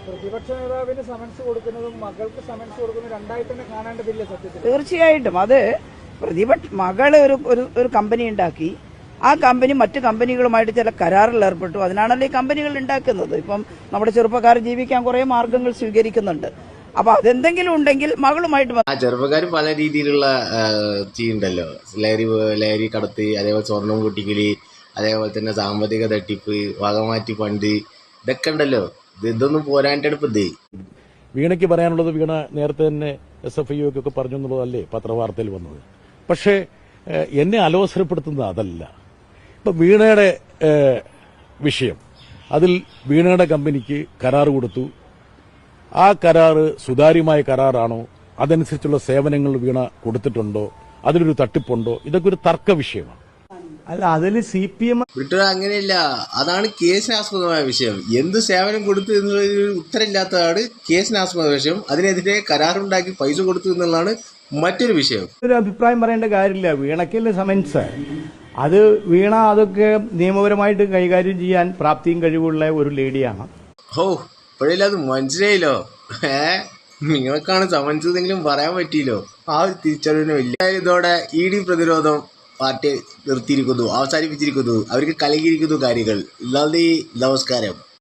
പ്രതിപക്ഷ നേതാവിന് സമൻസ് കൊടുക്കുന്നതും മകൾക്ക് സമൻസ് കൊടുക്കുന്നതും രണ്ടായി തന്നെ കാണേണ്ടതില്ല സത്യത്തിൽ? തീർച്ചയായിട്ടും അത് മകള് ഒരു കമ്പനി ഉണ്ടാക്കി, ആ കമ്പനി മറ്റു കമ്പനികളുമായിട്ട് ചില കരാറിൽ ഏർപ്പെട്ടു. അതിനാണല്ലോ ഈ കമ്പനികൾ ഉണ്ടാക്കുന്നത്. ഇപ്പം നമ്മുടെ ചെറുപ്പക്കാർ ജീവിക്കാൻ കുറെ മാർഗങ്ങൾ സ്വീകരിക്കുന്നുണ്ട്. അപ്പൊ അതെന്തെങ്കിലും ഉണ്ടെങ്കിൽ മകളുമായിട്ട് ചെറുപ്പക്കാർ പല രീതിയിലുള്ള ചെയ്യുന്നുണ്ടല്ലോ. ലഹരി കടത്ത്, അതേപോലെ സ്വർണം പൊട്ടിക്കല്, അതേപോലെ തന്നെ സാമ്പത്തിക തട്ടിപ്പ്, വകമാറ്റി ഫണ്ട്, ഇതൊക്കെ ഉണ്ടല്ലോ. ഇതൊന്നും പോരാണ്ടാണ് ഇപ്പൊ ഇത്. വീണയ്ക്ക് പറയാനുള്ളത് വീണ നേരത്തെ തന്നെ SFIO ഒക്കെ പറഞ്ഞു എന്നുള്ളതല്ലേ പത്രവാർത്തയിൽ വന്നത്. പക്ഷേ എന്നെ അലോസരപ്പെടുത്തുന്നത് അതല്ല. ഇപ്പൊ വീണയുടെ വിഷയം, അതിൽ വീണയുടെ കമ്പനിക്ക് കരാർ കൊടുത്തു. ആ കരാറ് സുതാര്യമായ കരാറാണോ, അതനുസരിച്ചുള്ള സേവനങ്ങൾ വീണ കൊടുത്തിട്ടുണ്ടോ, അതിലൊരു തട്ടിപ്പുണ്ടോ, ഇതൊക്കെ ഒരു തർക്ക വിഷയമാണ്. അല്ല, അതിൽ CPM വിട്ടു അങ്ങനെയല്ല. അതാണ് കേസിനാസ്പദമായ വിഷയം. എന്ത് സേവനം കൊടുത്തു എന്നുള്ളൊരു ഉത്തരമില്ലാത്തതാണ് കേസിനാസ്പദ വിഷയം. അതിനെതിരെ കരാറുണ്ടാക്കി പൈസ കൊടുത്തു എന്നുള്ളതാണ് മറ്റൊരു വിഷയം. ഒരു അഭിപ്രായം പറയേണ്ട കാര്യമില്ല. വീണയ്ക്കല്ലേ സമൻസ്. അത് വീണ അതൊക്കെ നിയമപരമായിട്ട് കൈകാര്യം ചെയ്യാൻ പ്രാപ്തിയും കഴിവുള്ള ഒരു ലേഡിയാണ്. ഹോ, ഇപ്പോഴല്ലേ അത് മനസ്സിലായില്ലോ. നിങ്ങൾക്കാണ് സമൻസെങ്കിലും പറയാൻ പറ്റിയില്ലോ. ആ ഒരു തിരിച്ചറിവിന് വലിയ ഇതോടെ ED പ്രതിരോധം പാർട്ടി നിർത്തിയിരിക്കുന്നു, അവസാനിപ്പിച്ചിരിക്കുന്നു. അവർക്ക് കലകിയിരിക്കുന്നു കാര്യങ്ങൾ. നന്ദി, നമസ്കാരം.